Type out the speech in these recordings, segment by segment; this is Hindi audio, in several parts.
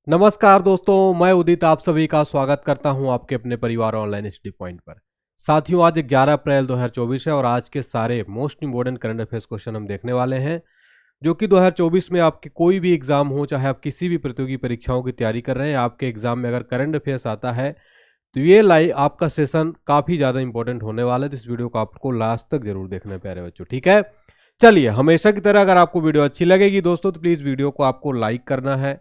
नमस्कार दोस्तों, मैं उदित आप सभी का स्वागत करता हूं आपके अपने परिवार ऑनलाइन स्टडी पॉइंट पर। साथियों, आज 11 अप्रैल 2024 है और आज के सारे most important current affairs question हम देखने वाले हैं जो कि 2024 में आपके कोई भी एग्जाम हो, चाहे आप किसी भी प्रतियोगी परीक्षाओं की तैयारी कर रहे हैं, आपके एग्जाम में अगर करंट अफेयर्स आता है तो ये लाइव आपका सेशन काफ़ी ज़्यादा इंपॉर्टेंट होने वाला है। तो इस वीडियो को आपको लास्ट तक जरूर देखना है प्यारे बच्चों, ठीक है। चलिए, हमेशा की तरह अगर आपको वीडियो अच्छी लगेगी दोस्तों तो प्लीज़ वीडियो को आपको लाइक करना है,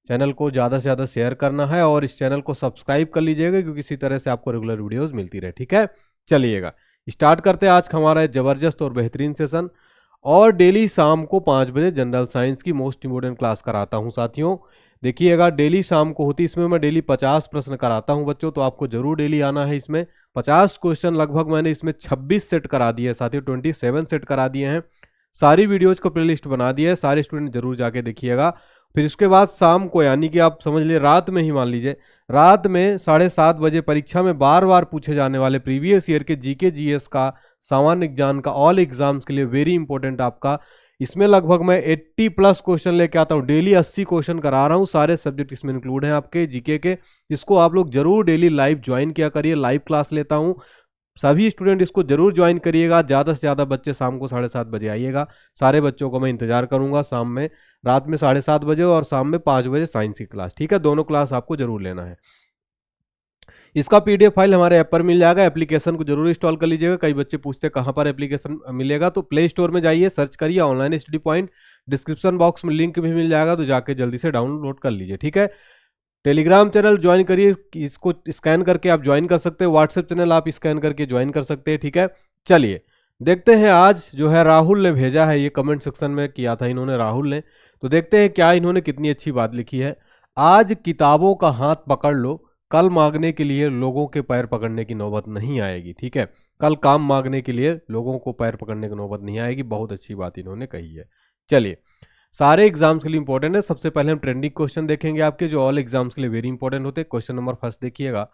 चैनल को ज़्यादा से ज़्यादा शेयर करना है और इस चैनल को सब्सक्राइब कर लीजिएगा क्योंकि इसी तरह से आपको रेगुलर वीडियोस मिलती रहे, ठीक है। चलिएगा स्टार्ट करते हैं आज का हमारा जबरदस्त और बेहतरीन सेशन। और डेली शाम को 5 बजे जनरल साइंस की मोस्ट इंपोर्टेंट क्लास कराता हूँ साथियों। देखिएगा, डेली शाम को होती है, इसमें मैं डेली 50 प्रश्न कराता हूँ बच्चों, तो आपको जरूर डेली आना है। इसमें 50 क्वेश्चन लगभग मैंने इसमें 26 सेट करा दिए हैं साथियों, 27 सेट करा दिए हैं। सारी वीडियोज को प्लेलिस्ट बना दिया है, सारे स्टूडेंट जरूर जाके देखिएगा। फिर इसके बाद शाम को, यानी कि आप समझ लीजिए रात में ही, मान लीजिए रात में 7:30 बजे परीक्षा में बार बार पूछे जाने वाले प्रीवियस ईयर के जीके जीएस का, सामान्य ज्ञान का, ऑल एग्जाम्स के लिए वेरी इंपॉर्टेंट आपका, इसमें लगभग मैं 80+ क्वेश्चन लेके आता हूँ। डेली 80 क्वेश्चन करा रहा हूँ, सारे सब्जेक्ट इसमें इंक्लूड हैं आपके जीके के। इसको आप लोग जरूर डेली लाइव ज्वाइन किया करिए, लाइव क्लास लेता हूँ। सभी स्टूडेंट इसको जरूर ज्वाइन करिएगा। ज़्यादा से ज़्यादा बच्चे शाम को 7:30 बजे आइएगा। सारे बच्चों को मैं इंतजार करूंगा शाम में, रात में 7:30 बजे और शाम में 5 बजे साइंस की क्लास, ठीक है। दोनों क्लास आपको जरूर लेना है। इसका पीडीएफ फाइल हमारे ऐप पर मिल जाएगा, एप्लीकेशन को जरूर इंस्टॉल कर लीजिएगा। कई बच्चे पूछते हैं कहाँ पर एप्लीकेशन मिलेगा, तो प्ले स्टोर में जाइए, सर्च करिए online study point. Description box में लिंक भी मिल जाएगा, तो जाके जल्दी से डाउनलोड कर लीजिए, ठीक है। टेलीग्राम चैनल ज्वाइन करिए, इसको स्कैन करके आप ज्वाइन कर सकते हैं। व्हाट्सएप चैनल आप स्कैन करके ज्वाइन कर सकते हैं, ठीक है। चलिए देखते हैं, आज जो है राहुल ने भेजा है, ये कमेंट सेक्शन में किया था इन्होंने, राहुल ने। तो देखते हैं क्या इन्होंने कितनी अच्छी बात लिखी है। आज किताबों का हाथ पकड़ लो, कल मांगने के लिए लोगों के पैर पकड़ने की नौबत नहीं आएगी, ठीक है। कल काम मांगने के लिए लोगों को पैर पकड़ने की नौबत नहीं आएगी। बहुत अच्छी बात इन्होंने कही है। चलिए, सारे एग्जाम्स के लिए इंपॉर्टेंट है। सबसे पहले हम ट्रेंडिंग क्वेश्चन देखेंगे आपके, जो ऑल एग्जाम्स के लिए वेरी इंपॉर्टेंट होते हैं। क्वेश्चन नंबर फर्स्ट देखिएगा,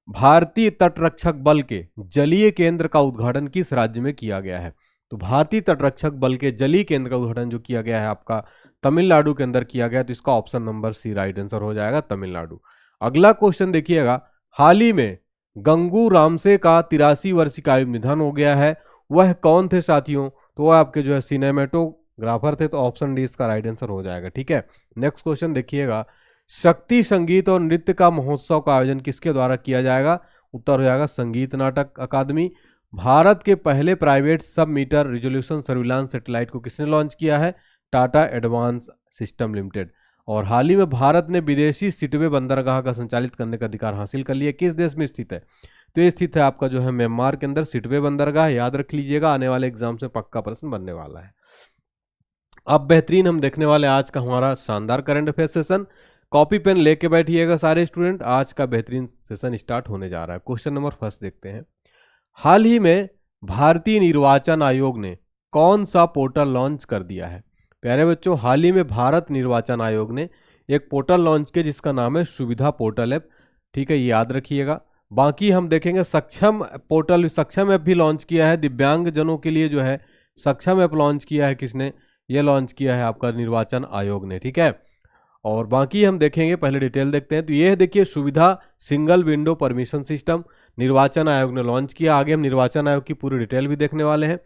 भारतीय तटरक्षक बल के जलीय केंद्र का उद्घाटन किस राज्य में किया गया है। तो भारतीय तटरक्षक बल के जलीय केंद्र का उद्घाटन जो किया गया है आपका तमिलनाडु के अंदर किया गया, तो इसका option number C right answer हो जाएगा, तमिलनाडु। अगला क्वेश्चन देखिएगा, हाल ही में गंगू रामसे का 83 वर्ष की आयु निधन हो गया है, वह कौन थे साथियों। तो वह आपके जो है सिनेमेटोग्राफर थे, तो ऑप्शन डी इसका राइट आंसर हो जाएगा, ठीक है। नेक्स्ट क्वेश्चन देखिएगा, शक्ति संगीत और नृत्य का महोत्सव का आयोजन किसके द्वारा किया जाएगा। उत्तर हो जाएगा संगीत नाटक अकादमी। भारत के पहले प्राइवेट सब मीटर रिजोल्यूशन सर्विलांस सैटेलाइट को किसने लॉन्च किया है। Tata advance system limited. और हाल ही में भारत ने विदेशी सिटवे बंदरगाह का संचालित करने का अधिकार हासिल कर लिया, किस देश में स्थित है। तो ये स्थित है आपका जो है म्यांमार के अंदर सिटवे बंदरगाह, याद रख लीजिएगा, आने वाले एग्जाम से पक्का प्रश्न बनने वाला है। अब बेहतरीन हम देखने वाले आज का हमारा शानदार current affair session. Copy pen लेके बैठिएगा सारे स्टूडेंट, आज का बेहतरीन सेशन स्टार्ट होने जा रहा है। क्वेश्चन नंबर फर्स्ट देखते हैं, हाल ही में भारतीय निर्वाचन आयोग ने कौन सा पोर्टल लॉन्च कर दिया है। प्यारे बच्चों, हाल ही में भारत निर्वाचन आयोग ने एक पोर्टल लॉन्च किया जिसका नाम है सुविधा पोर्टल ऐप, ठीक है, ये याद रखिएगा। बाकी हम देखेंगे सक्षम पोर्टल, सक्षम ऐप भी लॉन्च किया है दिव्यांग जनों के लिए, जो है सक्षम ऐप लॉन्च किया है किसने, ये लॉन्च किया है आपका निर्वाचन आयोग ने, ठीक है। और बाकी हम देखेंगे, पहले डिटेल देखते हैं। तो ये देखिए, सुविधा सिंगल विंडो परमिशन सिस्टम निर्वाचन आयोग ने लॉन्च किया। आगे हम निर्वाचन आयोग की पूरी डिटेल भी देखने वाले हैं।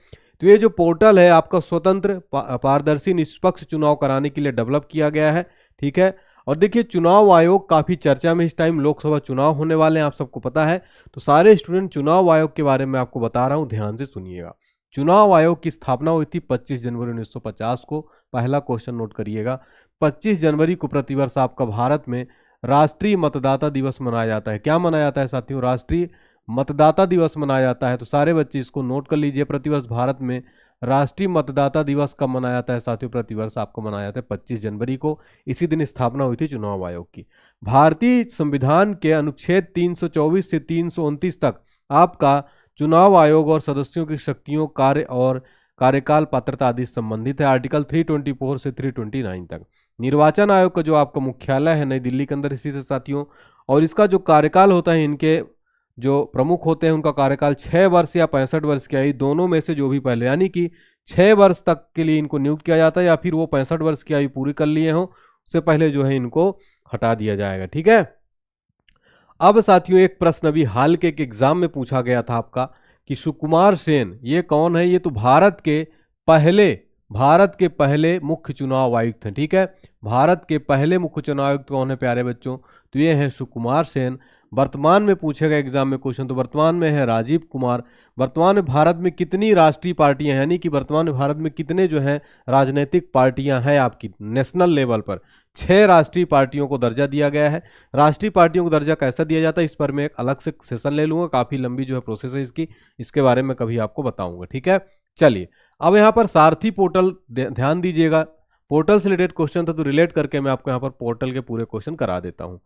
तो ये जो पोर्टल है आपका स्वतंत्र पारदर्शी निष्पक्ष चुनाव कराने के लिए डेवलप किया गया है, ठीक है। और देखिए, चुनाव आयोग काफ़ी चर्चा में इस टाइम, लोकसभा चुनाव होने वाले हैं, आप सबको पता है। तो सारे स्टूडेंट चुनाव आयोग के बारे में आपको बता रहा हूँ, ध्यान से सुनिएगा। चुनाव आयोग की स्थापना हुई थी 25 जनवरी 1950 को। पहला क्वेश्चन नोट करिएगा, 25 जनवरी को प्रतिवर्ष आपका भारत में राष्ट्रीय मतदाता दिवस मनाया जाता है। क्या मनाया जाता है साथियों, राष्ट्रीय मतदाता दिवस मनाया जाता है। तो सारे बच्चे इसको नोट कर लीजिए, प्रतिवर्ष भारत में राष्ट्रीय मतदाता दिवस कब मनाया जाता है साथियों, प्रतिवर्ष आपको मनाया जाता है 25 जनवरी को। इसी दिन स्थापना हुई थी चुनाव आयोग की। भारतीय संविधान के अनुच्छेद 324 से 329 तक आपका चुनाव आयोग और सदस्यों की शक्तियों, कार्य और कार्यकाल, पात्रता आदि संबंधित है। आर्टिकल 324 से 329 तक। निर्वाचन आयोग का जो आपका मुख्यालय है नई दिल्ली के अंदर स्थित है साथियों। और इसका जो कार्यकाल होता है, इनके जो प्रमुख होते हैं उनका कार्यकाल 6 वर्ष या 65 वर्ष की आयु, दोनों में से जो भी पहले, यानी कि 6 वर्ष तक के लिए इनको नियुक्त किया जाता है, या फिर वो 65 वर्ष की आयु पूरी कर लिए हों उससे पहले जो है इनको हटा दिया जाएगा। ठीक है। अब साथियों एक प्रश्न अभी हाल के एक एग्जाम में पूछा गया था आपका कि सुकुमार सेन ये कौन है? ये तो भारत के पहले मुख्य चुनाव आयुक्त हैं। ठीक है, भारत के पहले मुख्य चुनाव आयुक्त कौन है प्यारे बच्चों? तो ये है सुकुमार सेन। वर्तमान में पूछेगा एग्जाम में क्वेश्चन, तो वर्तमान में है राजीव कुमार। वर्तमान में भारत में कितनी राष्ट्रीय पार्टियां हैं, यानी कि वर्तमान में भारत में कितने जो है राजनीतिक पार्टियां हैं आपकी नेशनल लेवल पर? 6 राष्ट्रीय पार्टियों को दर्जा दिया गया है। राष्ट्रीय पार्टियों को दर्जा कैसा दिया जाता है इस पर मैं एक अलग से सेशन ले लूंगा, काफी लंबी जो है प्रोसेस है इसकी, इसके बारे में कभी आपको बताऊंगा। ठीक है, चलिए अब यहाँ पर सारथी पोर्टल ध्यान दीजिएगा। पोर्टल से रिलेटेड क्वेश्चन था तो रिलेट करके मैं आपको यहाँ पर पोर्टल के पूरे क्वेश्चन करा देता हूँ।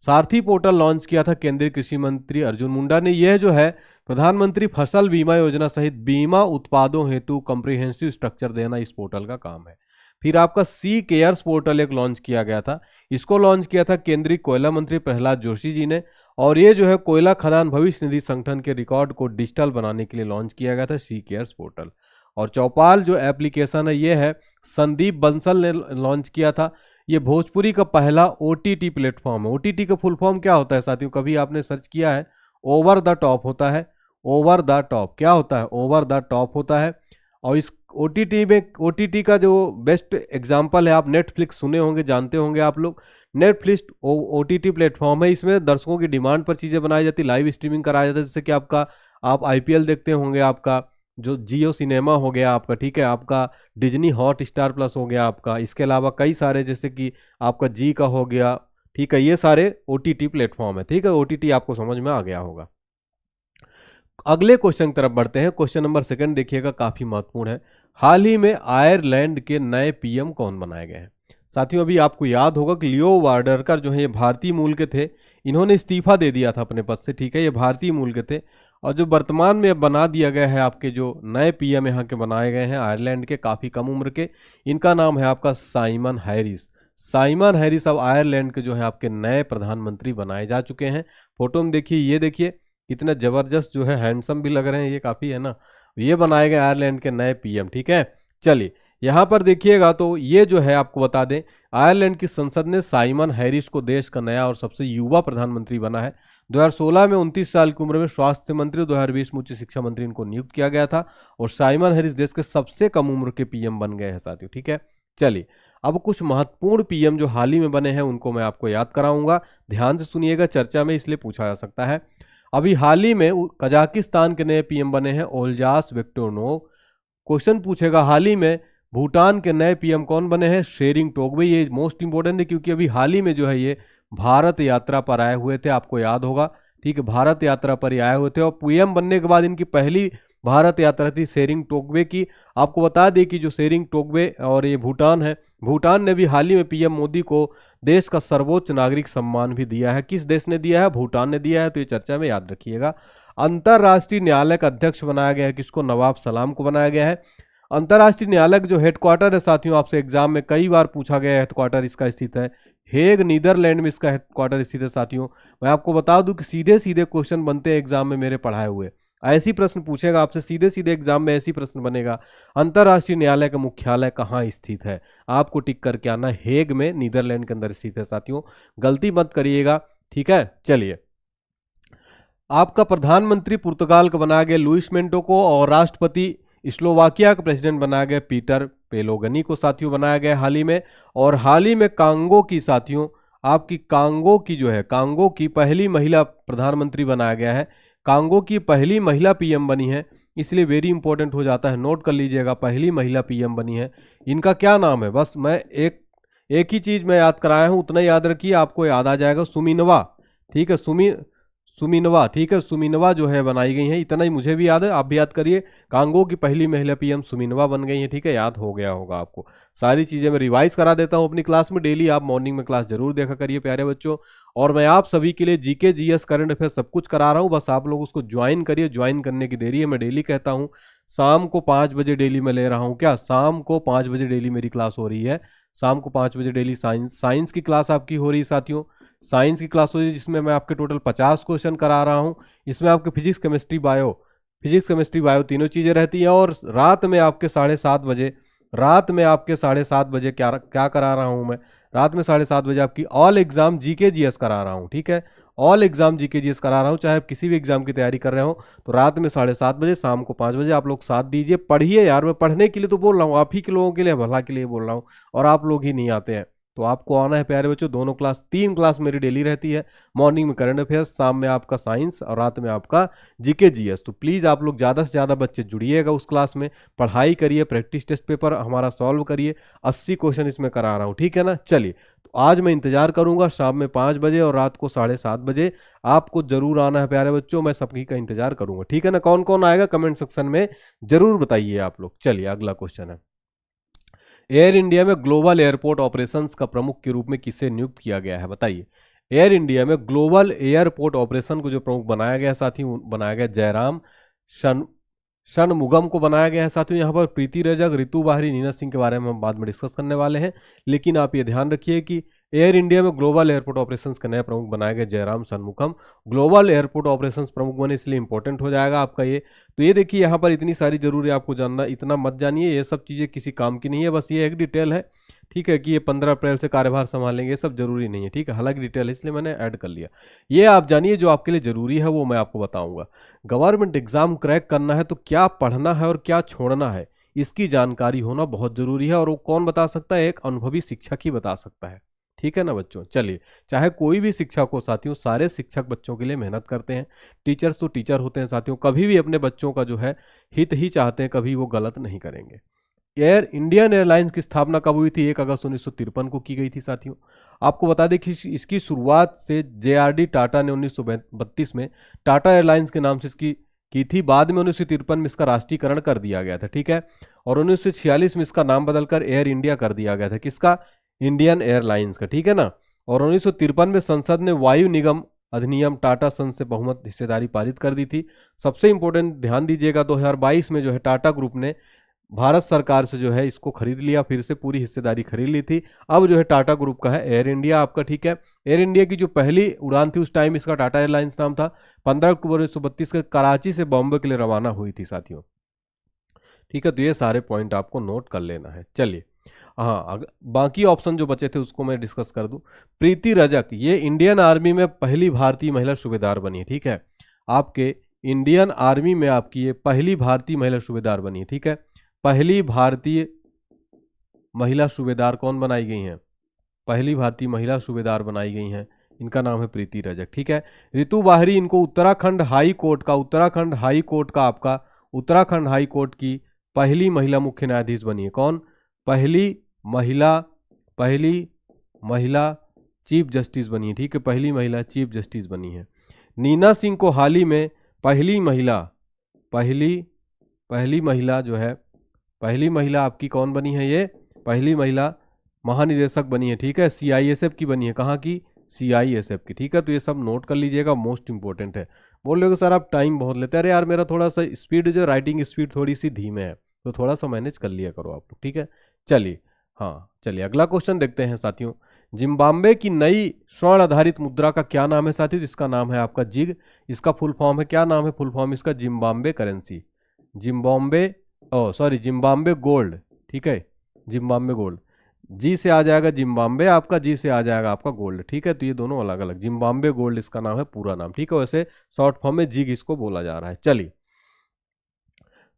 सारथी पोर्टल लॉन्च किया था केंद्रीय कृषि मंत्री अर्जुन मुंडा ने। यह जो है प्रधानमंत्री फसल बीमा योजना सहित बीमा उत्पादों हेतु कॉम्प्रिहेंसिव स्ट्रक्चर देना इस पोर्टल का काम है। फिर आपका सी केयर्स पोर्टल एक लॉन्च किया गया था। इसको लॉन्च किया था केंद्रीय कोयला मंत्री प्रहलाद जोशी जी ने, और ये जो है कोयला खदान भविष्य निधि संगठन के रिकॉर्ड को डिजिटल बनाने के लिए लॉन्च किया गया था सी केयर्स पोर्टल। और चौपाल जो एप्लीकेशन है ये है संदीप बंसल ने लॉन्च किया था। ये भोजपुरी का पहला ओटीटी प्लेटफॉर्म है। ओटीटी का फुल फॉर्म क्या होता है साथियों? कभी आपने सर्च किया है? ओवर द टॉप होता है। ओवर द टॉप क्या होता है? ओवर द टॉप होता है। और इस ओटीटी में, ओटीटी का जो बेस्ट एग्जांपल है, आप नेटफ्लिक्स सुने होंगे, जानते होंगे आप लोग। नेटफ्लिक्स ओटीटी प्लेटफॉर्म है। इसमें दर्शकों की डिमांड पर चीज़ें बनाई जाती, लाइव स्ट्रीमिंग कराया जाता है, जैसे कि आप आईपीएल देखते होंगे, आपका जो जियो सिनेमा हो गया आपका, ठीक है, आपका डिज्नी हॉट स्टार प्लस हो गया आपका, इसके अलावा कई सारे जैसे कि आपका जी का हो गया, ठीक है, ये सारे ओटीटी प्लेटफॉर्म है। ठीक है, ओटीटी आपको समझ में आ गया होगा। अगले क्वेश्चन की तरफ बढ़ते हैं। क्वेश्चन नंबर 2 देखिएगा, काफी महत्वपूर्ण है। हाल ही में आयरलैंड के नए पीएम कौन बनाए गए हैं? साथियों अभी आपको याद होगा कि लियो वार्डरकर जो है ये भारतीय मूल के थे, इन्होंने इस्तीफा दे दिया था अपने पद से। ठीक है, ये भारतीय मूल के थे, और जो वर्तमान में बना दिया गया है आपके जो नए पीएम यहाँ के बनाए गए हैं आयरलैंड के, काफ़ी कम उम्र के, इनका नाम है आपका साइमन हैरिस। साइमन हैरिस अब आयरलैंड के जो है आपके नए प्रधानमंत्री बनाए जा चुके हैं। फोटो में देखिए, ये देखिए कितना जबरदस्त जो है, हैंडसम भी लग रहे हैं, ये काफ़ी है ना। ये बनाए गए आयरलैंड के नए पीएम। ठीक है, चलिए यहाँ पर देखिएगा तो ये जो है आपको बता दें, आयरलैंड की संसद ने साइमन हैरिस को देश का नया और सबसे युवा प्रधानमंत्री बना है। 2016 में 29 साल की उम्र में स्वास्थ्य मंत्री, 2020 में उच्च शिक्षा मंत्री इनको नियुक्त किया गया था, और साइमन हैरिस देश के सबसे कम उम्र के पीएम बन गए हैं साथियों। ठीक है, चलिए अब कुछ महत्वपूर्ण पीएम जो हाल ही में बने हैं उनको मैं आपको याद कराऊंगा, ध्यान से सुनिएगा, चर्चा में इसलिए पूछा जा सकता है। अभी हाल ही में कजाकिस्तान के नए पीएम बने हैं ओल्जास विक्टोरनोव। क्वेश्चन पूछेगा हाल ही में भूटान के नए पीएम कौन बने हैं? शेरिंग टोब्गे। ये मोस्ट इंपोर्टेंट है क्योंकि अभी हाल ही में जो है ये भारत यात्रा पर आए हुए थे, आपको याद होगा। ठीक है, भारत यात्रा पर ही आए हुए थे, और पीएम बनने के बाद इनकी पहली भारत यात्रा थी शेरिंग टोब्गे की। आपको बता दें कि जो शेरिंग टोब्गे और ये भूटान है, भूटान ने भी हाल ही में पीएम मोदी को देश का सर्वोच्च नागरिक सम्मान भी दिया है। किस देश ने दिया है? भूटान ने दिया है, तो ये चर्चा में याद रखिएगा। अंतर्राष्ट्रीय न्यायालय का अध्यक्ष बनाया गया है किसको? नवाब सलाम को बनाया गया है। अंतर्राष्ट्रीय न्यायालय जो हेडक्वार्टर है साथियों, आपसे एग्जाम में कई बार पूछा गया है, हेडक्वार्टर इसका स्थित है हेग, नीदरलैंड में इसका हेडक्वार्टर स्थित है साथियों। मैं आपको बता दूं कि सीधे सीधे क्वेश्चन बनते हैं एग्जाम में मेरे पढ़ाए हुए, ऐसी प्रश्न पूछेगा आपसे, सीधे सीधे एग्जाम में ऐसी प्रश्न बनेगा, अंतर्राष्ट्रीय न्यायालय का मुख्यालय कहाँ स्थित है? आपको टिक करके आना, हेग में नीदरलैंड के अंदर स्थित है साथियों, गलती मत करिएगा। ठीक है, चलिए आपका प्रधानमंत्री पुर्तगाल का बनाया गया लुइस मेंटो को, और राष्ट्रपति स्लोवाकिया का प्रेसिडेंट बनाया गया पीटर पेलोगनी को साथियों बनाया गया हाल ही में। और हाल ही में कांगो की साथियों, आपकी कांगो की जो है, कांगो की पहली महिला प्रधानमंत्री बनाया गया है। कांगो की पहली महिला पीएम बनी है, इसलिए वेरी इंपॉर्टेंट हो जाता है, नोट कर लीजिएगा, पहली महिला पीएम बनी है। इनका क्या नाम है? बस मैं एक ही चीज मैं याद कराया हूं, उतना याद रखिए, आपको याद आ जाएगा, सुमिनवा। ठीक है, सुमिनवा। ठीक है, सुमिनवा जो है बनाई गई है, इतना ही मुझे भी याद है, आप भी याद करिए। कांगो की पहली महिला पीएम सुमिनवा बन गई है। ठीक है, याद हो गया होगा आपको, सारी चीजें मैं रिवाइज करा देता हूं अपनी क्लास में, डेली आप मॉर्निंग में क्लास जरूर देखा करिए प्यारे बच्चों। और मैं आप सभी के लिए जीके जीएस करंट अफेयर सब कुछ करा रहा हूँ, बस आप लोग उसको ज्वाइन करिए, ज्वाइन करने की देरी है। मैं डेली कहता हूँ शाम को 5 बजे डेली मैं ले रहा हूँ, क्या शाम को 5 बजे डेली मेरी क्लास हो रही है, शाम को 5 बजे डेली साइंस की क्लास आपकी हो रही है साथियों, साइंस की क्लास हो रही है, जिसमें मैं आपके टोटल 50 क्वेश्चन करा रहा हूँ। इसमें आपके फिजिक्स केमिस्ट्री बायो तीनों चीज़ें रहती हैं। और रात में आपके 7:30 बजे क्या करा रहा हूँ मैं? रात में 7:30 बजे आपकी ऑल एग्जाम जीके जीएस करा रहा हूँ, ठीक है, ऑल एग्जाम जीके जीएस करा रहा हूँ। चाहे आप किसी भी एग्जाम की तैयारी कर रहे हो तो रात में 7:30 बजे, शाम को 5 बजे आप लोग साथ दीजिए, पढ़िए यार। मैं पढ़ने के लिए तो बोल रहा हूँ, आप ही के लोगों के लिए, भला के लिए बोल रहा हूँ, और आप लोग ही नहीं आते हैं। तो आपको आना है प्यारे बच्चों। दोनों क्लास, 3 क्लास मेरी डेली रहती है। मॉर्निंग में करंट अफेयर्स, शाम में आपका साइंस, और रात में आपका जीके जीएस। तो प्लीज़ आप लोग ज़्यादा से ज़्यादा बच्चे जुड़िएगा उस क्लास में, पढ़ाई करिए, प्रैक्टिस टेस्ट पेपर हमारा सॉल्व करिए। 80 क्वेश्चन इसमें करा रहा हूँ, ठीक है ना। चलिए, तो आज मैं इंतजार करूंगा शाम में 5 बजे और रात को 7:30 बजे। आपको जरूर आना है प्यारे बच्चों, मैं सबकी का इंतजार करूंगा, ठीक है ना। कौन कौन आएगा कमेंट सेक्शन में जरूर बताइए आप लोग। चलिए, अगला क्वेश्चन है, एयर इंडिया में ग्लोबल एयरपोर्ट ऑपरेशंस का प्रमुख के रूप में किसे नियुक्त किया गया है, बताइए। एयर इंडिया में ग्लोबल एयरपोर्ट ऑपरेशन को जो प्रमुख बनाया गया है साथियों, बनाया गया जयराम षणमुगम को बनाया गया है साथियों। यहाँ पर प्रीति रजक, रितु बाहरी, नीना सिंह के बारे में हम बाद में डिस्कस करने वाले हैं। लेकिन आप ये ध्यान रखिए कि एयर इंडिया में ग्लोबल एयरपोर्ट ऑपरेशंस का नया प्रमुख बनाया गया Jairam Shanmugam. Global airport operations प्रमुख बने इसलिए इंपॉर्टेंट हो जाएगा आपका ये। तो ये देखिए, यहाँ पर इतनी सारी जरूरी आपको जानना, इतना मत जानिए, ये सब चीज़ें किसी काम की नहीं है, बस ये एक डिटेल है, ठीक है, कि ये 15 अप्रैल से कार्यभार संभालेंगे, ये सब जरूरी नहीं है, ठीक है। हालांकि डिटेल है इसलिए मैंने ऐड कर लिया। ये आप जानिए, जो आपके लिए जरूरी है वो मैं आपको बताऊंगा। गवर्नमेंट एग्जाम क्रैक करना है तो क्या पढ़ना है और क्या छोड़ना है, इसकी जानकारी होना बहुत जरूरी है। और वो कौन बता सकता है, एक अनुभवी शिक्षक ही बता सकता है, ठीक है ना बच्चों। चलिए, चाहे कोई भी शिक्षक हो साथियों, सारे शिक्षक बच्चों के लिए मेहनत करते हैं। टीचर्स तो टीचर होते हैं साथियों, कभी भी अपने बच्चों का जो है हित ही चाहते हैं, कभी वो गलत नहीं करेंगे। इंडियन एयरलाइंस की स्थापना कब हुई थी? 1 अगस्त 1953 को की गई थी साथियों। आपको बता दें कि इसकी शुरुआत से जेआरडी टाटा ने 1932 में टाटा एयरलाइंस के नाम से इसकी की थी। बाद में 1953 में इसका राष्ट्रीयकरण कर दिया गया था, ठीक है। और 1946 में इसका नाम बदलकर एयर इंडिया कर दिया गया था, किसका? इंडियन एयरलाइंस का, ठीक है ना। और 1953 में संसद ने वायु निगम अधिनियम टाटा सन से बहुमत हिस्सेदारी पारित कर दी थी। सबसे इंपॉर्टेंट ध्यान दीजिएगा, 2022 में जो है टाटा ग्रुप ने भारत सरकार से जो है इसको खरीद लिया, फिर से पूरी हिस्सेदारी खरीद ली थी। अब जो है टाटा ग्रुप का है एयर इंडिया आपका, ठीक है। एयर इंडिया की जो पहली उड़ान थी उस टाइम इसका टाटा एयरलाइंस नाम था। 15 अक्टूबर 1932 के कराची से बॉम्बे के लिए रवाना हुई थी साथियों, ठीक है। तो ये सारे पॉइंट आपको नोट कर लेना है। चलिए, हाँ, बाकी ऑप्शन जो बचे थे उसको मैं डिस्कस कर दूं। प्रीति रजक, ये इंडियन आर्मी में पहली भारतीय महिला सूबेदार बनी है, ठीक है। आपके इंडियन आर्मी में आपकी ये पहली भारतीय महिला सूबेदार बनी है, ठीक है। पहली भारतीय महिला सूबेदार कौन बनाई गई हैं? पहली भारतीय महिला सूबेदार बनाई गई हैं, इनका नाम है प्रीति रजक, ठीक है। रितु बाहरी, इनको उत्तराखंड हाई कोर्ट का आपका उत्तराखंड हाई कोर्ट की पहली महिला मुख्य न्यायाधीश बनी है। कौन? पहली महिला चीफ जस्टिस बनी है, ठीक है। पहली महिला चीफ जस्टिस बनी है। नीना सिंह को हाल ही में पहली महिला आपकी कौन बनी है? ये पहली महिला महानिदेशक बनी है, ठीक है। सीआईएसएफ की बनी है, कहाँ की? सीआईएसएफ की, ठीक है। तो ये सब नोट कर लीजिएगा, मोस्ट इंपॉर्टेंट है। बोल रहे हो सर आप टाइम बहुत लेते हैं। अरे यार, मेरा थोड़ा सा स्पीड जो राइटिंग स्पीड थोड़ी सी धीमे है, तो थोड़ा सा मैनेज कर लिया करो आप लोग, ठीक है। चलिए, हाँ, चलिए अगला क्वेश्चन देखते हैं साथियों। जिम्बाब्वे की नई स्वर्ण आधारित मुद्रा का क्या नाम है साथियों? इसका नाम है आपका जिग। इसका फुल फॉर्म है, क्या नाम है फुल फॉर्म इसका? जिम्बाब्वे करेंसी, जिम्बाब्वे गोल्ड, ठीक है। जिम्बाब्वे गोल्ड, जी से आ जाएगा जिम्बाब्वे आपका, जी से आ जाएगा आपका गोल्ड, ठीक है। तो ये दोनों अलग अलग, जिम्बाब्वे गोल्ड इसका नाम है पूरा नाम, ठीक है। वैसे शॉर्ट फॉर्म में जिग इसको बोला जा रहा है। चलिए,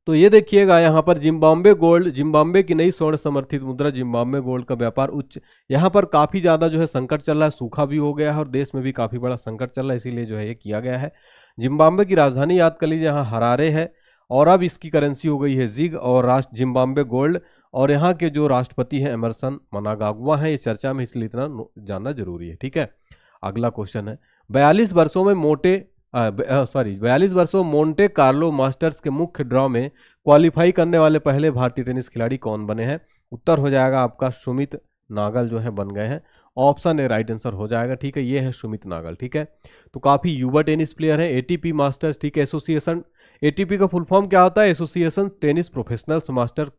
तो ये देखिएगा यहाँ पर जिम्बाब्वे गोल्ड, जिम्बाब्वे की नई स्वर्ण समर्थित मुद्रा जिम्बाब्वे गोल्ड का व्यापार उच्च। यहाँ पर काफी ज्यादा जो है संकट चल रहा है, सूखा भी हो गया है और देश में भी काफी बड़ा संकट चल रहा है, इसीलिए जो है ये किया गया है। जिम्बाब्वे की राजधानी याद कर लीजिए, यहाँ हरारे है, और अब इसकी करेंसी हो गई है जिग और राष्ट्र जिम्बाब्वे गोल्ड। और यहाँ के जो राष्ट्रपति हैं एमरसन मनागागवा हैं, ये चर्चा में, इसलिए इतना जानना जरूरी है, ठीक है। अगला क्वेश्चन है, 42 वर्षों में मोंटे कार्लो मास्टर्स के मुख्य ड्रॉ में क्वालिफाई करने वाले पहले भारतीय टेनिस खिलाड़ी कौन बने हैं? उत्तर हो जाएगा आपका सुमित नागल जो है बन गए हैं। ऑप्शन ए राइट आंसर हो जाएगा, ठीक है। ये है सुमित नागल, ठीक है। तो काफी युवा टेनिस प्लेयर है। एटीपी मास्टर्स, ठीक है, एसोसिएशन, एटीपी का फुल फॉर्म क्या होता है? Association tennis professionals master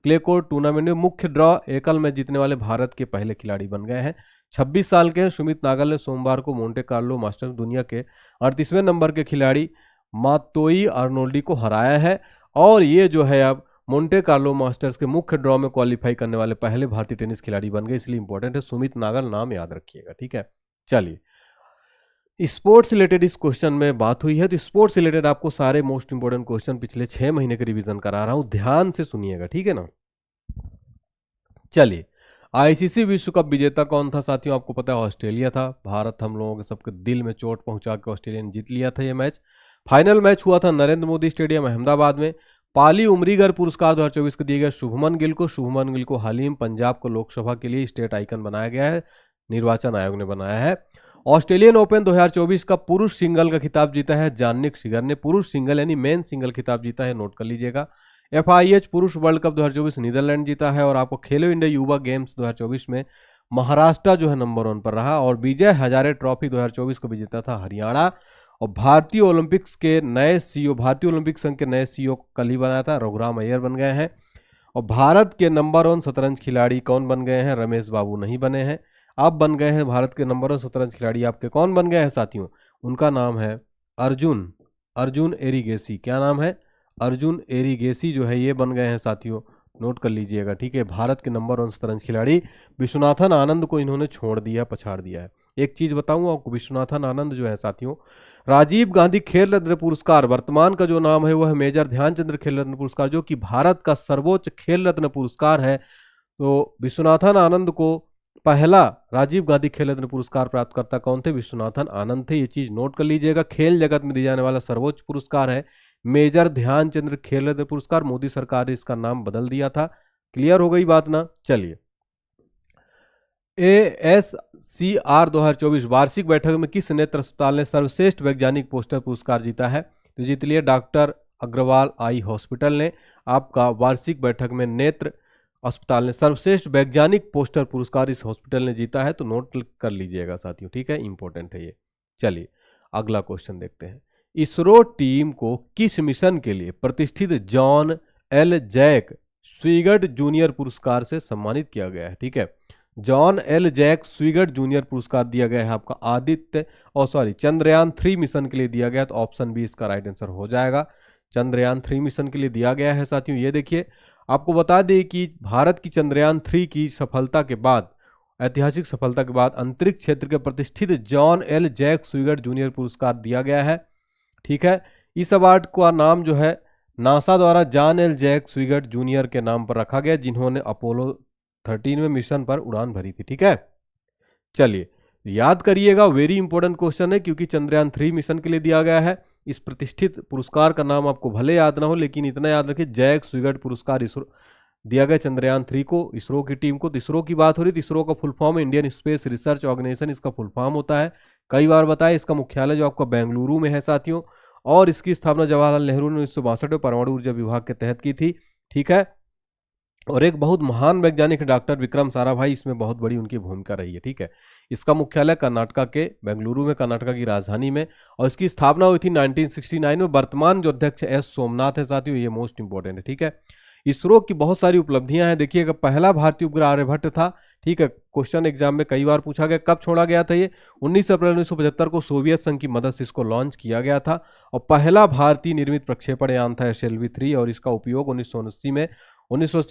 clay court tournament में मुख्य ड्रॉ एकल मैच जीतने वाले भारत के पहले खिलाड़ी बन गए हैं। 26 साल के हैं सुमित नागल ने सोमवार को मोंटे कार्लो मास्टर्स दुनिया के 38वें नंबर के खिलाड़ी मातोई अर्नोल्डी को हराया है। और ये जो है अब मोंटे कार्लो मास्टर्स के मुख्य ड्रॉ में क्वालिफाई करने वाले पहले भारतीय टेनिस खिलाड़ी बन गए, इसलिए इंपॉर्टेंट है। सुमित नागल नाम याद रखिएगा, ठीक है। चलिए, स्पोर्ट्स रिलेटेड इस क्वेश्चन में बात हुई है, तो स्पोर्ट्स रिलेटेड आपको सारे मोस्ट इंपोर्टेंट क्वेश्चन पिछले 6 महीने के रिवीजन करा रहा हूं, ध्यान से सुनिएगा, ठीक है ना। चलिए, आईसीसी विश्व कप विजेता कौन था साथियों? आपको पता है ऑस्ट्रेलिया था। भारत हम लोगों के सबके दिल में चोट पहुंचा के ऑस्ट्रेलिया ने जीत लिया था ये मैच। फाइनल मैच हुआ था नरेंद्र मोदी स्टेडियम अहमदाबाद में। पाली उमरीगर पुरस्कार 2024 को दिए गए शुभमन गिल को। शुभमन गिल को हाल ही में पंजाब को लोकसभा के लिए स्टेट आइकन बनाया गया है, निर्वाचन आयोग ने बनाया है। ऑस्ट्रेलियन ओपन 2024 का पुरुष सिंगल का खिताब जीता है जानिक सिगर ने। पुरुष सिंगल यानी मेन सिंगल खिताब जीता है, नोट कर लीजिएगा। FIH पुरुष वर्ल्ड कप 2024 नीदरलैंड जीता है। और आपको खेलो इंडिया युवा गेम्स 2024 में महाराष्ट्र जो है नंबर 1 पर रहा। और विजय हजारे ट्रॉफी 2024 को विजेता था हरियाणा। और भारतीय ओलंपिक्स के नए CEO, भारतीय ओलंपिक संघ के नए CEO कल ही बनाया था, रघुराम अय्यर बन गए हैं। और भारत के नंबर 1 शतरंज खिलाड़ी कौन बन गए हैं? रमेश बाबू नहीं बने हैं, अब बन गए हैं भारत के नंबर 1 शतरंज खिलाड़ी। आपके कौन बन गए हैं साथियों? उनका नाम है अर्जुन एरिगेसी। क्या नाम है? अर्जुन एरिगेसी जो है ये बन गए हैं साथियों, नोट कर लीजिएगा, ठीक है। भारत के नंबर 1 शतरंज खिलाड़ी। विश्वनाथन आनंद को इन्होंने छोड़ दिया, पछाड़ दिया है। एक चीज बताऊं आपको, विश्वनाथन आनंद जो है साथियों, राजीव गांधी खेल रत्न पुरस्कार, वर्तमान का जो नाम है वह है मेजर ध्यानचंद्र खेल रत्न पुरस्कार, जो कि भारत का सर्वोच्च खेल रत्न पुरस्कार है। तो विश्वनाथन आनंद को पहला राजीव गांधी खेल रत्न पुरस्कार प्राप्तकर्ता कौन थे? विश्वनाथन आनंद थे। ये चीज नोट कर लीजिएगा। खेल जगत में दिया जाने वाला सर्वोच्च पुरस्कार है मेजर ध्यानचंद्र खेल रत्न पुरस्कार। मोदी सरकार ने इसका नाम बदल दिया था। क्लियर हो गई बात ना? चलिए, ASCR 2024 वार्षिक बैठक में किस नेत्र अस्पताल ने सर्वश्रेष्ठ वैज्ञानिक पोस्टर पुरस्कार जीता है? तो जीत लिए डॉक्टर अग्रवाल आई हॉस्पिटल ने। आपका वार्षिक बैठक में नेत्र अस्पताल ने सर्वश्रेष्ठ वैज्ञानिक पोस्टर पुरस्कार इस हॉस्पिटल ने जीता है, तो नोट कर लीजिएगा साथियों, ठीक है, इंपॉर्टेंट है ये। चलिए, अगला क्वेश्चन देखते हैं। इसरो टीम को किस मिशन के लिए प्रतिष्ठित जॉन एल जैक स्विगर्ट जूनियर पुरस्कार से सम्मानित किया गया है? ठीक है, जॉन एल जैक स्विगर्ट जूनियर पुरस्कार दिया गया है आपका चंद्रयान 3 मिशन के लिए दिया गया, तो ऑप्शन बी इसका राइट आंसर हो जाएगा। चंद्रयान 3 मिशन के लिए दिया गया है साथियों। ये देखिए, आपको बता दें कि भारत की चंद्रयान 3 की सफलता के बाद, ऐतिहासिक सफलता के बाद अंतरिक्ष क्षेत्र के प्रतिष्ठित जॉन एल जैक स्विगर्ट जूनियर पुरस्कार दिया गया है, ठीक है। इस अवार्ड का नाम जो है नासा द्वारा जॉन एल जैक स्विगर्ट जूनियर के नाम पर रखा गया, जिन्होंने अपोलो 13वें मिशन पर उड़ान भरी थी, ठीक है। चलिए, याद करिएगा, वेरी इंपॉर्टेंट क्वेश्चन है, क्योंकि चंद्रयान 3 मिशन के लिए दिया गया है। इस प्रतिष्ठित पुरस्कार का नाम आपको भले याद ना हो, लेकिन इतना याद रखिए, जैक स्विगर्ट पुरस्कार इसरो दिया गया चंद्रयान 3 को, इसरो की टीम को। तो इसरो की बात हो रही, तो इसरो का full form Indian Space Research Organisation, इसका फुल फॉर्म होता है। कई बार बताया, इसका मुख्यालय जो आपका बेंगलुरु में है साथियों, और इसकी स्थापना जवाहरलाल नेहरू ने 1962 में परमाणु ऊर्जा विभाग के तहत की थी, ठीक है। और एक बहुत महान वैज्ञानिक डॉक्टर विक्रम साराभाई, इसमें बहुत बड़ी उनकी भूमिका रही है, ठीक है। इसका मुख्यालय कर्नाटका के बेंगलुरु में, कर्नाटका की राजधानी में, और इसकी स्थापना हुई थी 1969 में। वर्तमान जो अध्यक्ष एस सोमनाथ है साथियों, ये मोस्ट इंपॉर्टेंट है, ठीक है। इसरो की बहुत सारी उपलब्धियां हैं। देखिएगा, पहला भारतीय उपग्रह आर्यभट्ट था, ठीक है। क्वेश्चन एग्जाम में कई बार पूछा गया, कब छोड़ा गया था ये? 19 अप्रैल 1975 को सोवियत संघ की मदद से इसको लॉन्च किया गया था। और पहला भारतीय निर्मित प्रक्षेपण यान था SLV-3, और इसका उपयोग 1980 में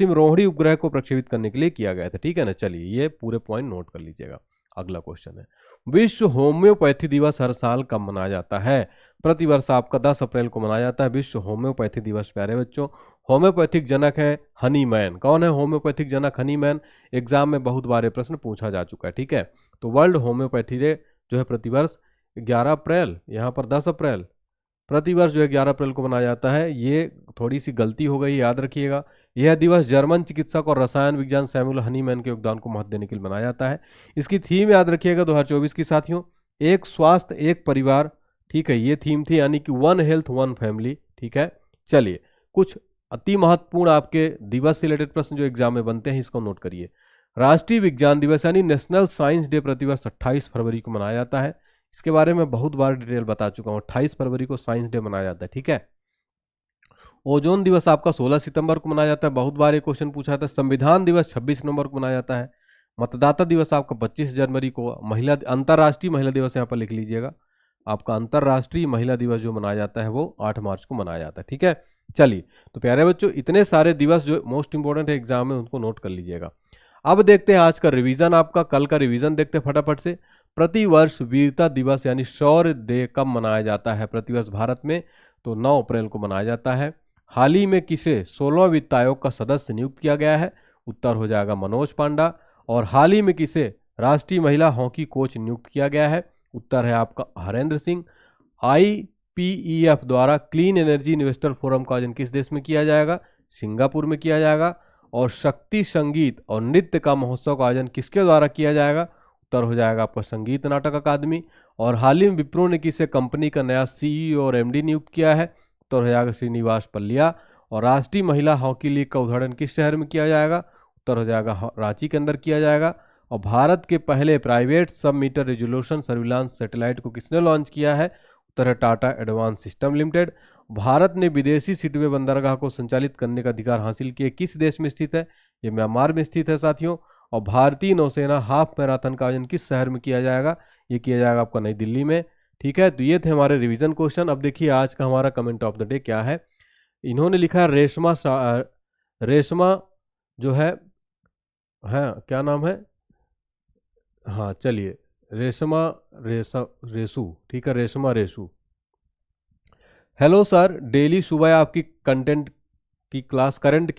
रोहिणी उपग्रह को प्रक्षेपित करने के लिए किया गया था, ठीक है ना। चलिए, ये पूरे पॉइंट नोट कर लीजिएगा। अगला क्वेश्चन है, विश्व होम्योपैथी दिवस हर साल कब मनाया जाता है? प्रतिवर्ष आपका 10 अप्रैल को मनाया जाता है विश्व होम्योपैथी दिवस। प्यारे बच्चों, होम्योपैथिक जनक है हनीमैन। कौन है होम्योपैथिक जनक? हनीमैन। एग्जाम में बहुत बार प्रश्न पूछा जा चुका है, ठीक है। तो वर्ल्ड होम्योपैथी डे जो है प्रतिवर्ष 11 अप्रैल, यहाँ पर 10 अप्रैल, प्रतिवर्ष जो है 11 अप्रैल को मनाया जाता है। ये थोड़ी सी गलती हो गई, याद रखिएगा। यह दिवस जर्मन चिकित्सक और रसायन विज्ञान सैमुअल हनीमैन के योगदान को महत्व देने के लिए मनाया जाता है। इसकी थीम याद रखिएगा 2024 की साथियों, एक स्वास्थ्य एक परिवार, ठीक है, ये थीम थी, यानी कि 1 हेल्थ 1 फैमिली, ठीक है। चलिए, कुछ अति महत्वपूर्ण आपके दिवस से रिलेटेड प्रश्न जो एग्जाम में बनते हैं, इसको नोट करिए। राष्ट्रीय विज्ञान दिवस यानी नेशनल साइंस डे प्रतिवर्ष 28 फरवरी को मनाया जाता है। इसके बारे में बहुत बार डिटेल बता चुका हूं, 28 फरवरी को साइंस डे मनाया जाता है, ठीक है। ओजोन दिवस आपका 16 सितंबर को मनाया जाता है, बहुत बार ये क्वेश्चन पूछा जाता है। संविधान दिवस 26 नवंबर को मनाया जाता है। मतदाता दिवस आपका 25 जनवरी को। अंतर्राष्ट्रीय महिला दिवस यहाँ पर लिख लीजिएगा, आपका अंतर्राष्ट्रीय महिला दिवस जो मनाया जाता है वो 8 मार्च को मनाया जाता है, ठीक है। चलिए, तो प्यारे बच्चों इतने सारे दिवस जो मोस्ट इंपॉर्टेंट है एग्जाम में उनको नोट कर लीजिएगा। अब देखते हैं आज का रिवीजन, आपका कल का रिवीजन देखते हैं फटाफट से। प्रतिवर्ष वीरता दिवस यानी शौर्य डे कब मनाया जाता है प्रतिवर्ष भारत में? तो 9 अप्रैल को मनाया जाता है। हाल ही में किसे 16वां वित्त आयोग का सदस्य नियुक्त किया गया है? उत्तर हो जाएगा मनोज पांडा। और हाल ही में किसे राष्ट्रीय महिला हॉकी कोच नियुक्त किया गया है? उत्तर है आपका हरेंद्र सिंह। IPEF द्वारा क्लीन एनर्जी इन्वेस्टर फोरम का आयोजन किस देश में किया जाएगा? सिंगापुर में किया जाएगा। और शक्ति संगीत और नृत्य का महोत्सव का आयोजन किसके द्वारा किया जाएगा? उत्तर हो जाएगा आपका संगीत नाटक अकादमी। और हाल ही में विप्रो ने किसे कंपनी का नया CEO और MD नियुक्त किया है? उत्तर हो जाएगा श्रीनिवास पल्लिया। और राष्ट्रीय महिला हॉकी लीग का उद्घाटन किस शहर में किया जाएगा? उत्तर हो जाएगा रांची के अंदर किया जाएगा। और भारत के पहले प्राइवेट सब मीटर रेजोल्यूशन सर्विलांस सैटेलाइट को किसने लॉन्च किया है? उत्तर है Tata advance system limited. Bharat ने विदेशी सिटवे बंदरगाह को संचालित करने का अधिकार हासिल किए किस देश में स्थित है? ये म्यांमार में स्थित है साथियों। और भारतीय नौसेना हाफ मैराथन का आयोजन किस शहर में किया जाएगा? ये किया जाएगा आपका नई दिल्ली में। ठीक है, तो ये थे हमारे रिवीजन क्वेश्चन। अब देखिए आज का हमारा कमेंट ऑफ द डे क्या है। इन्होंने लिखा है रेशमा जो है क्या नाम है? हाँ चलिए, रेसू, ठीक है, रेशमा रेसू। हेलो सर, डेली सुबह आपकी करंट की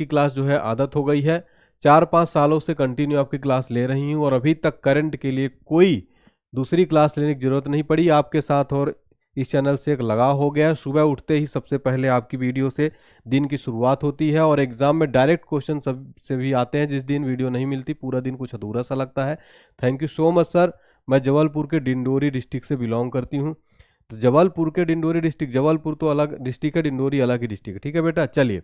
क्लास जो है आदत हो गई है। 4-5 सालों से कंटिन्यू आपकी क्लास ले रही हूँ और अभी तक करंट के लिए कोई दूसरी क्लास लेने की जरूरत नहीं पड़ी आपके साथ, और इस चैनल से एक लगाव हो गया है। सुबह उठते ही सबसे पहले आपकी वीडियो से दिन की शुरुआत होती है और एग्जाम में डायरेक्ट क्वेश्चन सब से भी आते हैं। जिस दिन वीडियो नहीं मिलती पूरा दिन कुछ अधूरा सा लगता है। Thank you so much sir. मैं जबलपुर के डिंडोरी डिस्ट्रिक्ट से बिलोंग करती हूँ। तो जबलपुर के डिंडोरी डिस्ट्रिक्ट, जबलपुर तो अलग डिस्ट्रिक्ट है, डिंडोरी अलग ही डिस्ट्रिक्ट है। ठीक है बेटा, चलिए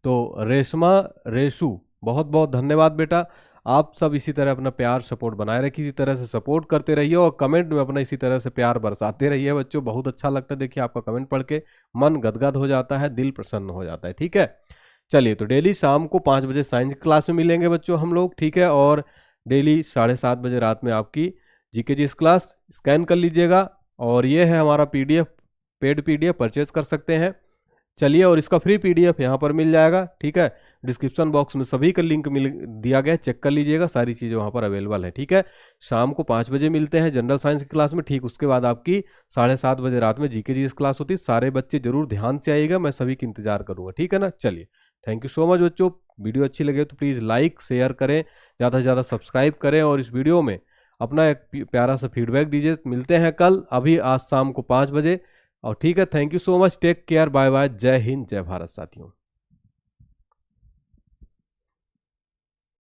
तो रेशमा रेशू बहुत बहुत धन्यवाद बेटा। आप सब इसी तरह अपना प्यार सपोर्ट बनाए रखिए, इसी तरह से सपोर्ट करते रहिए और कमेंट में अपना इसी तरह से प्यार बरसाते रहिए बच्चों। बहुत अच्छा लगता है देखिए आपका कमेंट पढ़ के, मन गदगद हो जाता है, दिल प्रसन्न हो जाता है। ठीक है, चलिए तो डेली शाम को 5 बजे साइंस क्लास में मिलेंगे बच्चों हम लोग। ठीक है, और डेली 7:30 बजे रात में आपकी GKGS क्लास स्कैन कर लीजिएगा। और ये है हमारा PDF, पेड PDF परचेज कर सकते हैं। चलिए, और इसका फ्री PDF यहाँ पर मिल जाएगा। ठीक है, डिस्क्रिप्शन बॉक्स में सभी का लिंक मिल दिया गया है, चेक कर लीजिएगा, सारी चीज़ें वहाँ पर अवेलेबल है। ठीक है, शाम को 5 बजे मिलते हैं जनरल साइंस की क्लास में। ठीक उसके बाद आपकी 7:30 बजे रात में GKGS क्लास होती है। सारे बच्चे जरूर ध्यान से आइएगा, मैं सभी की इंतजार करूँगा। ठीक है ना, चलिए थैंक यू सो मच बच्चों। वीडियो अच्छी लगे तो प्लीज़ लाइक शेयर करें, ज़्यादा से ज़्यादा सब्सक्राइब करें और इस वीडियो में अपना एक प्यारा सा फीडबैक दीजिए। मिलते हैं कल अभी आज शाम को 5 बजे। और ठीक है, thank you so much, take care, bye bye, जय हिंद जय भारत साथियों।